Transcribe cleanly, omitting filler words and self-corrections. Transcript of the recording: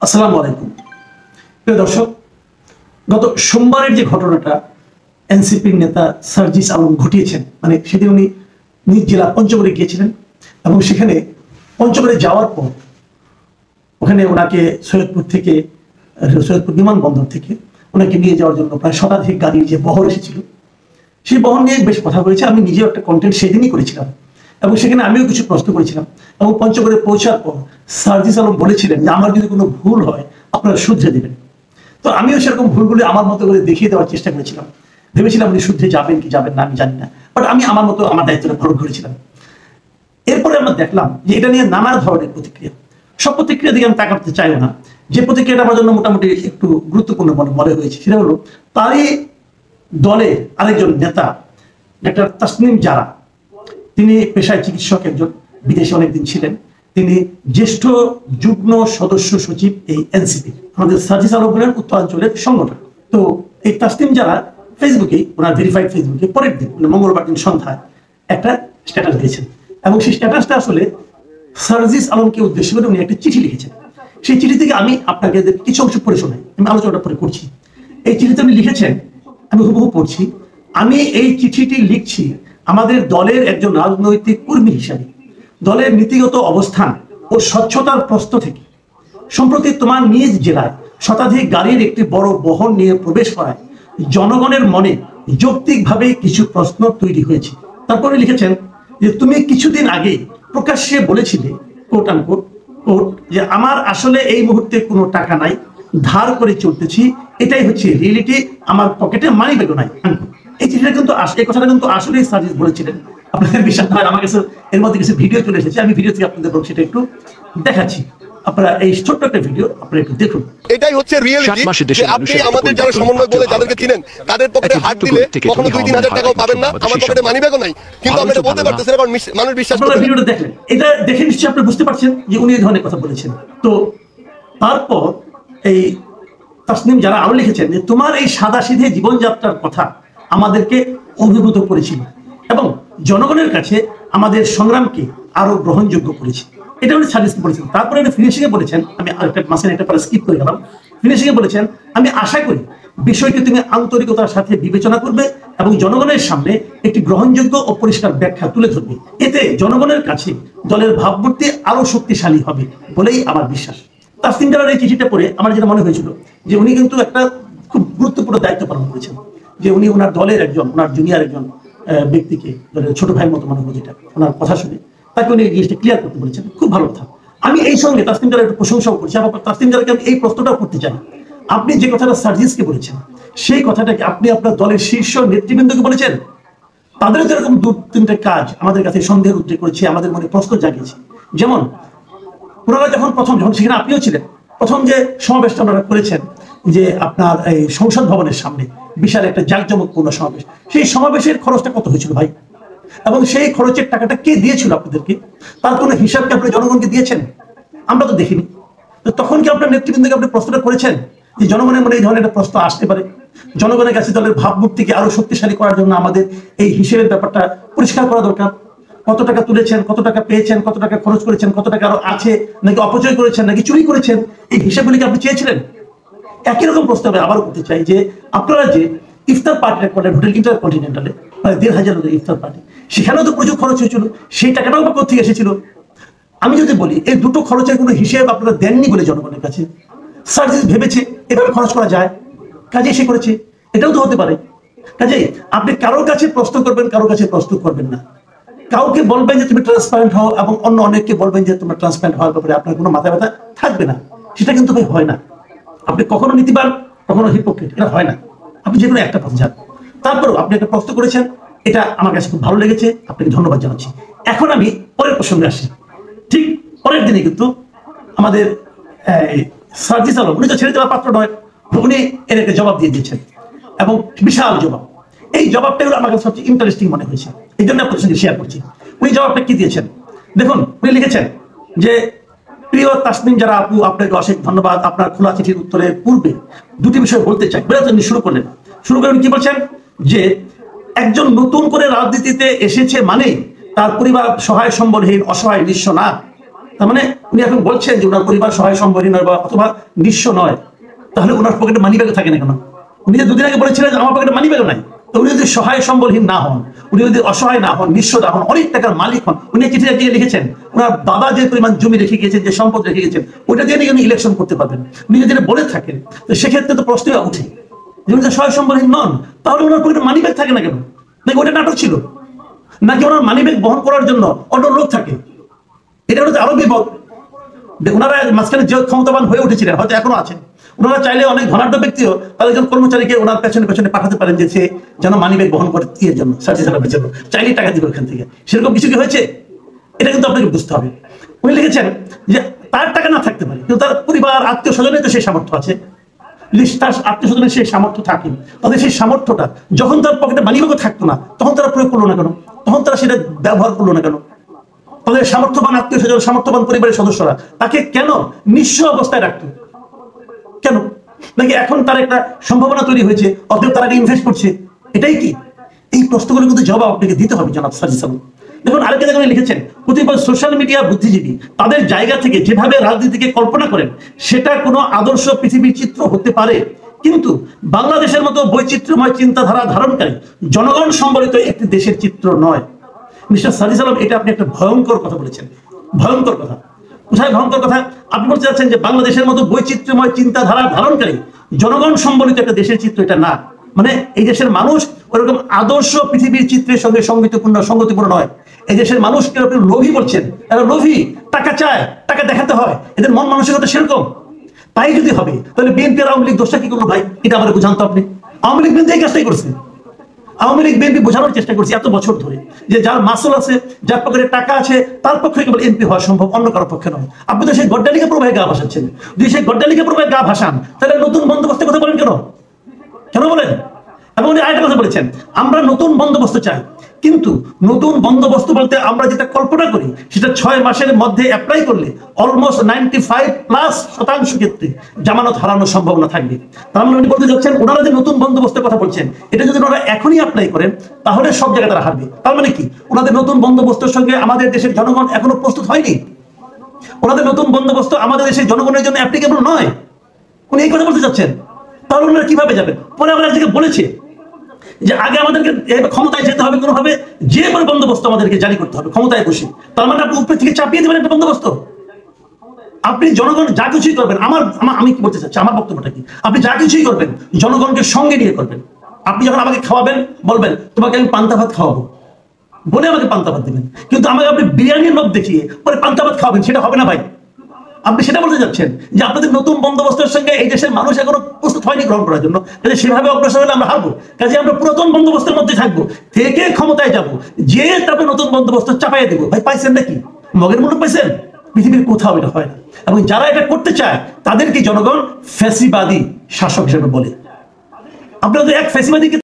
আসসালামু আলাইকুম প্রিয় দর্শক, গত সোমবারের যে ঘটনাটা এনসিপির নেতা সার্জিস আলম ঘটিয়েছেন, মানে সেদিন উনি নিজ জেলা পঞ্চগড়ে গিয়েছিলেন এবং সেখানে পঞ্চগড়ে যাওয়ার পর ওখানে ওনাকে সৈয়দপুর বিমানবন্দর থেকে ওনাকে নিয়ে যাওয়ার জন্য প্রায় শতাধিক গাড়ির যে বহর এসেছিল, সেই বহর নিয়ে বেশ কথা হয়েছে। আমি নিজেও একটা কন্টেন্ট সেদিনই করেছিলাম এবং সেখানে আমিও কিছু প্রশ্ন করেছিলাম এবং পঞ্চগড়ে পৌঁছার পর সার্জিস আলম বলেছিলেন যে আমার যদি কোনো ভুল হয় আপনারা শুধরে দেবেন। তো আমিও সেরকম ভুলগুলি আমার মতো করে দেখিয়ে দেওয়ার চেষ্টা করেছিলাম। ভেবেছিলাম উনি শুদ্ধে যাবেন কি যাবেন না আমি জানি না, বাট আমি আমার মতো আমার দায়িত্বটা পালন করেছিলাম। এরপরে আমরা দেখলাম যে এটা নিয়ে নানা ধরনের প্রতিক্রিয়া। সব প্রতিক্রিয়া দিকে আমি তাকাতে চাইব না। যে প্রতিক্রিয়াটা আমার জন্য মোটামুটি একটু গুরুত্বপূর্ণ মনে হয়েছে সেটা হলো তারই দলে আরেকজন নেতা ডাক্তার তাসনিম জারা, তিনি পেশায় চিকিৎসক, একজন বিদেশে অনেকদিন ছিলেন। তিনি জ্যেষ্ঠ যুগ্ম সদস্য সচিব এই এনসিপি, আমাদের সার্জিস আলম হলেন উত্তরাঞ্চলের সংগঠক। তো এই তাসনিম জারা ফেসবুকে, ওনার ভেরিফাইড ফেসবুকে পরের দিন মানে মঙ্গলবার দিন সন্ধ্যায় একটা স্ট্যাটাস দিয়েছেন এবং সেই স্ট্যাটাসটা আসলে সার্জিস আলমকে উদ্দেশ্য করে উনি একটা চিঠি লিখেছেন। সেই চিঠি থেকে আমি আপনাকে কিছু অংশ পড়ে শোনাই, আমি আলোচনাটা পরে করছি। এই চিঠিতে উনি লিখেছেন, আমি হুবহু পড়ছি। আমি এই চিঠিটি লিখছি আমাদের দলের একজন রাজনৈতিক কর্মী হিসাবে, দলের নীতিগত অবস্থান ও স্বচ্ছতার প্রশ্ন থেকে। সম্প্রতি তোমার নিজ জেলায় শতাধিক গাড়ির একটি বড় বহর নিয়ে প্রবেশ করায় জনগণের মনে যৌক্তিকভাবে কিছু প্রশ্ন তৈরি হয়েছে। তারপরে লিখেছেন যে তুমি কিছুদিন আগে প্রকাশ্যে বলেছিলে কোট আনকোট যে আমার আসলে এই মুহূর্তে কোনো টাকা নাই, ধার করে চলতেছি, এটাই হচ্ছে রিয়েলিটি, আমার পকেটে মানি ব্যাগও নাই। এই চিঠিটা কিন্তু এই কথাটা কিন্তু আসলেই সার্জিস বলেছিলেন। আপনাদের বিশ্বাস না হয় আমার কাছে এর মধ্যে কিছু ভিডিও চলে এসেছে, আমি ভিডিও থেকে আপনাদের সেটা একটু দেখাচ্ছি। আপনারা এই ছোট্ট একটা ভিডিও আপনারা একটু দেখুন। এটাই হচ্ছে রিয়েলিটি যে আপনি আমাদের যারা সমন্বয় বলে যাদেরকে চিনেন তাদের পকেটে হাত দিলে কখনো 2-3 হাজার টাকাও পাবেন না, আমার পকেটে মানি ব্যাগও নাই, কিন্তু আমরা এটা বলতে পারতেছি না কারণ মানুষ বিশ্বাস করে। আপনারা ভিডিওটা দেখলেন, এটা দেখে নিশ্চয়ই আপনি বুঝতে পারছেন যে উনি এই ধরনের কথা বলেছেন। তো তারপর এই তাসনিম যারা আরো লিখেছেন যে তোমার এই সাদাসিধে জীবনযাত্রার কথা আমাদেরকে অভিভূত করেছিল এবং জনগণের কাছে আমাদের সংগ্রামকে আরো গ্রহণযোগ্য করেছে। এটা উনি সাজেস্ট বলেছেন। তারপরে উনি ফিনিশিং এ বলেছেন, আমি আরেকটা মাসের একটা পরে স্কিপ করে গেলাম। ফিনিশিং এ বলেছেন, আমি আশা করি বিষয়টি তুমি আন্তরিকতার সাথে বিবেচনা করবে এবং জনগণের সামনে একটি গ্রহণযোগ্য ও পরিষ্কার ব্যাখ্যা তুলে ধরবে। এতে জনগণের কাছে দলের ভাবমূর্তি আরো শক্তিশালী হবে বলেই আমার বিশ্বাস। তাসনিম জারার এই চিঠিটা পড়ে আমার যেটা মনে হয়েছিল যে উনি কিন্তু একটা খুব গুরুত্বপূর্ণ দায়িত্ব পালন করেছেন, যে উনি ওনার দলের একজন, ওনার জুনিয়র একজন ব্যক্তিকে, দলের ছোট ভাইয়ের মতো মনে হয়, যেটা ওনার কথা শুনে তাকে উনি জিনিসটা ক্লিয়ার করতে বলেছেন। খুব ভালো কথা। আমি এই সঙ্গে তাসনিম জারার একটু প্রশংসাও করছি। আবার তাসনিম জারাকে আমি এই প্রশ্নটাও করতে চাই, আপনি যে কথাটা সার্জিসকে বলেছেন সেই কথাটাকে আপনি আপনার দলের শীর্ষ নেতৃবৃন্দকে বলেছেন? তাদেরও তো এরকম 2-3টা কাজ আমাদের কাছে সন্দেহের উদ্রেক করেছে, আমাদের মনে প্রশ্ন জাগিয়েছে। যেমন ওনারা যখন সেখানে আপনিও ছিলেন, প্রথম যে সমাবেশটা ওনারা করেছেন যে আপনার এই সংসদ ভবনের সামনে বিশাল একটা জাঁকজমকপূর্ণ সমাবেশ, সেই সমাবেশের খরচটা কত হয়েছিল ভাই? এবং সেই খরচের টাকাটা কে দিয়েছিল আপনাদেরকে? তার কোনো হিসাবকে আপনি জনগণকে দিয়েছেন? আমরা তো দেখিনি। তো তখন কি আপনার নেতৃবৃন্দকে আপনি প্রশ্নটা করেছেন যে জনগণের মনে এই ধরনের একটা প্রশ্ন আসতে পারে? জনগণের কাছে দলের ভাবমূর্তিকে আরো শক্তিশালী করার জন্য আমাদের এই হিসেবের ব্যাপারটা পরিষ্কার করা দরকার। কত টাকা তুলেছেন, কত টাকা পেয়েছেন, কত টাকা খরচ করেছেন, কত টাকা আরো আছে, নাকি অপচয় করেছেন, নাকি চুরি করেছেন, এই হিসাবগুলিকে আপনি চেয়েছিলেন? একই রকম প্রশ্ন আমি আবারও করতে চাই যে আপনারা যে ইফতার পার্টিটা করলেন হোটেল ইন্টারকন্টিনেন্টালে, প্রায় 1,500 লোকের ইফতার পার্টি, সেখানেও তো প্রচুর খরচ হয়েছিল, সেই টাকাটাও বা কোথা থেকে এসেছিল? আমি যদি বলি এই দুটো খরচের কোনো হিসেব আপনারা দেননি বলে জনগণের কাছে সার্জিস ভেবেছে এভাবে খরচ করা যায়, কাজে এসে করেছে, এটাও তো হতে পারে। কাজেই আপনি কারোর কাছে প্রশ্ন করবেন, কারোর কাছে প্রশ্ন করবেন না। কাউকে বলবেন যে তুমি ট্রান্সপারেন্ট হও এবং অন্য অনেককে বলবেন যে তোমরা ট্রান্সপারেন্ট হওয়ার ব্যাপারে আপনার কোনো মাথা ব্যথা থাকবে না, সেটা কিন্তু ভাই হয় না। আপনি কখনো নীতিবান, কখনো হিপোক্রেট, এটা হয় না। আপনি যে কোনো একটা পথে যান। তারপরেও আপনি একটা প্রশ্ন করেছেন, এটা আমার কাছে খুব ভালো লেগেছে, আপনাকে ধন্যবাদ জানাচ্ছি। এখন আমি পরের প্রসঙ্গে আসি। ঠিক পরের দিনে কিন্তু আমাদের সার্জিস আলম, উনি তো ছেড়ে দেওয়ার পাত্র নয়, উনি এর একটা জবাব দিয়ে দিয়েছেন এবং বিশাল জবাব। এই জবাবটা হলো আমার কাছে সবচেয়ে ইন্টারেস্টিং মনে হয়েছে, এই জন্য আপনার সঙ্গে শেয়ার করছি। উনি জবাবটা কি দিয়েছেন দেখুন। উনি লিখেছেন যে প্রিয় তাসনিম যারা আপু, আপনাকে অশেষ ধন্যবাদ। আপনার খোলা চিঠির উত্তরের পূর্বে দুটি বিষয় বলতে চাই। বেরোতে শুরু করে উনি কি বলছেন যে একজন নতুন করে রাজনীতিতে এসেছে মানে তার পরিবার সহায় সম্বলহীন, অসহায়, নিঃস্ব না। তার মানে উনি এখন বলছেন যে ওনার পরিবার সহায় সম্বলহীন নয় বা অথবা নিঃস্ব নয়, তাহলে ওনার পকেটে মানি ব্যাগও থাকে না কেন? উনি যে দুদিন আগে বলেছিলেন যে আমার পকেটে মানি ব্যাগও নাই, তো উনি যদি সহায় সম্বলহীন না হন, উনি যদি অসহায় না হন, নিঃস্ব না হন, অনেক টাকার মালিক হন, উনি চিঠি একদিকে লিখেছেন ওনার বাবা যে পরিমাণ জমি রেখে গিয়েছেন, যে সম্পদ রেখে গেছেন, ওইটা দিয়ে উনি ইলেকশন করতে পারবেন। উনি যদি বলে থাকেন তো সেক্ষেত্রে তো প্রশ্ন উঠে যে উনি সহায় সম্বলহীন নন, তাহলে ওনার পকেটে মানি ব্যাগ থাকে না কেন? নাকি ওটা নাটক ছিল, নাকি ওনার মানি ব্যাগ বহন করার জন্য অন্য লোক থাকে? এটা হচ্ছে আরো বিপদ। ওনারা মাঝখানে যে ক্ষমতাবান হয়ে উঠেছিলেন, হয়তো এখনো আছেন, ওনারা চাইলে অনেক ধনাঢ্য ব্যক্তিও তাদের একজন কর্মচারীকে ওনার পেছনে পেছনে পাঠাতে পারেন যে সে যেন মানি ব্যাগ বহন করে দিয়ে জন্য সার্জি চালানোর জন্য, চাইলেই টাকা দিবে ওখান থেকে। সেরকম কিছু কি হয়েছে? এটা কিন্তু আপনাকে বুঝতে হবে। উনি লিখেছেন যে তার টাকা না থাকতে পারে, কিন্তু তার পরিবার আত্মীয় স্বজনের তো সেই সামর্থ্য আছে। যদি তার আত্মীয় স্বজনের সেই সামর্থ্য থাকে, তাদের সেই সামর্থ্যটা যখন তার পকেটে মানি ব্যাগও থাকতো না, তখন তারা প্রয়োগ করলো না কেন? তখন তারা সেটা ব্যবহার করলো না কেন? তাদের সামর্থ্যবান আত্মীয় স্বজন, সামর্থ্যবান পরিবারের সদস্যরা তাকে কেন নিঃস্ব অবস্থায় রাখতো? কেন? নাকি এখন তার একটা সম্ভাবনা তৈরি হয়েছে, অতএব তারা ইনভেস্ট করছে? এটাই কি? এই প্রশ্নগুলো কিন্তু জবাব আপনাকে দিতে হবে জনাব সার্জিস আলম। দেখুন আরেকটা জায়গায় লিখেছেন, কতিপয় সোশ্যাল মিডিয়া বুদ্ধিজীবী তাদের জায়গা থেকে যেভাবে রাজনীতিকে কল্পনা করেন সেটা কোনো আদর্শ পৃথিবীর চিত্র হতে পারে, কিন্তু বাংলাদেশের মতো বৈচিত্র্যময় চিন্তাধারা ধারণকারী জনগণ সম্বলিত একটি দেশের চিত্র নয়। মিস্টার সার্জিস আলম, এটা আপনি একটা ভয়ঙ্কর কথা বলেছেন। ভয়ঙ্কর কথা। কোথায় ভয়ঙ্কর কথা? আপনি বলতে চাচ্ছেন যে বাংলাদেশের মতো বৈচিত্র্যময় চিন্তাধারা ধারণকারী জনগণ সম্বলিত একটা দেশের চিত্র এটা না, মানে এই দেশের মানুষ ওরকম আদর্শ পৃথিবীর চিত্রের সঙ্গে সঙ্গতিপূর্ণ নয়। এই দেশের মানুষকে আপনি লোভী বলছেন, এরা লোভী, টাকা চায়, টাকা দেখাতে হয়, এদের মন মানসিকতা সেরকম। তাই যদি হবে তাহলে বিএনপি আর আওয়ামী লীগ দোষটা কি করলো ভাই? এটা আমার বুঝান তো আপনি। আওয়ামী লীগ বিএনপি এই কাজটাই করছে। আওয়ামী লীগ বিএনপি বোঝানোর চেষ্টা করছে এত বছর ধরে যে যার মাসুল আছে, যার পকেটে টাকা আছে, তার পক্ষে কেবল এমপি হওয়া সম্ভব, অন্য কারোর পক্ষে নয়। আপনি তো সেই গড্ডালিকা প্রবাহে গা ভাসাচ্ছেন। যদি সেই গড্ডালিকা প্রবাহে গা ভাসান, তাহলে নতুন বন্দোবস্তের কথা বলেন কেন? কেন বলেন? এবং উনি আরেকটা কথা বলেছেন, আমরা নতুন বন্দোবস্ত চাই, কিন্তু নতুন বন্দোবস্ত বলতে আমরা যেটা কল্পনা করি সেটা 6 মাসের মধ্যে অ্যাপ্লাই করলে অলমোস্ট 95+ ক্ষেত্রে জামানত হারানোর সম্ভাবনা থাকবে। তার মানে উনি বলতে যাচ্ছেন ওনারা যে নতুন বন্দোবস্তের কথা বলছেন, এটা যদি ওনারা এখনই অ্যাপ্লাই করেন তাহলে সব জায়গায় তারা হারবে। তার মানে কি ওনাদের নতুন বন্দোবস্তের সঙ্গে আমাদের দেশের জনগণ এখনো প্রস্তুত হয়নি? ওনাদের নতুন বন্দোবস্ত আমাদের দেশের জনগণের জন্য অ্যাপ্লিকেবল নয়? উনি এই কথা বলতে চাচ্ছেন? তাহলে ওনারা কিভাবে যাবেন? পরে আমরা একদিকে বলেছে যে আগে আমাদেরকে ক্ষমতায় যেতে হবে কোনোভাবে, যে কোনো বন্দোবস্ত আমাদেরকে জারি করতে হবে ক্ষমতায় বসে। তার মানে আপনি উপর থেকে চাপিয়ে দেবেন একটা বন্দোবস্ত? আপনি জনগণ যা কিছুই করবেন, আমি কি বলতে চাচ্ছি, আমার বক্তব্যটা কি, আপনি যা কিছুই করবেন জনগণকে সঙ্গে নিয়ে করবেন। আপনি যখন আমাকে খাওয়াবেন বলবেন তোমাকে আমি পান্তা ভাত খাওয়াবো, বলে আমাকে পান্তা ভাত দিবেন, কিন্তু আমাকে আপনি বিরিয়ানির লোভ দেখিয়ে পরে পান্তা ভাত খাওয়াবেন, সেটা হবে না ভাই। আপনি সেটা বলতে যাচ্ছেন যে আপনাদের নতুন বন্দোবস্তের সঙ্গে এই দেশের মানুষ এখনো প্রস্তুত হয়নি গ্রহণ করার জন্য, কাজে সেভাবে অগ্রসর হলে আমরা হারবো। কাজে আমরা পুরাতন বন্দোবস্তের মধ্যে থাকবো, থেকে ক্ষমতায় যাব, যে তারপরে নতুন বন্দোবস্ত চাপাইয়ে দেবো। ভাই পাইছেন নাকি? মগের মূল্য পাইছেন? পৃথিবীর কোথাও এটা হয় না। এবং যারা এটা করতে চায় তাদেরকে জনগণ ফ্যাসিবাদী শাসক হিসেবে বলে। আপনারা এক ফ্যাসিবাদীকে